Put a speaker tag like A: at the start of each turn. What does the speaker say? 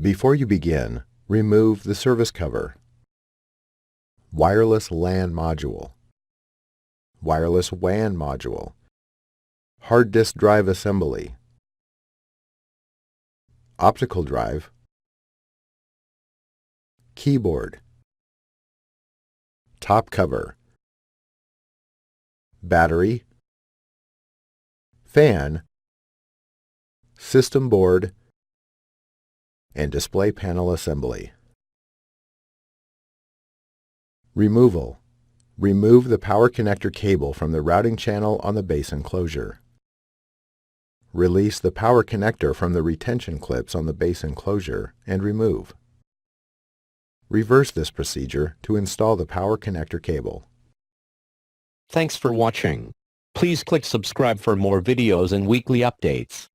A: Before you begin, remove the service cover. Wireless LAN module. Wireless WAN module. Hard disk drive assembly. Optical drive. Keyboard. Top cover. Battery. Fan. System board. And display panel assembly. Removal. Remove the power connector cable from the routing channel on the base enclosure. Release the power connector from the retention clips on the base enclosure and remove. Reverse this procedure to install the power connector cable.
B: Thanks for watching. Please click subscribe for more videos and weekly updates.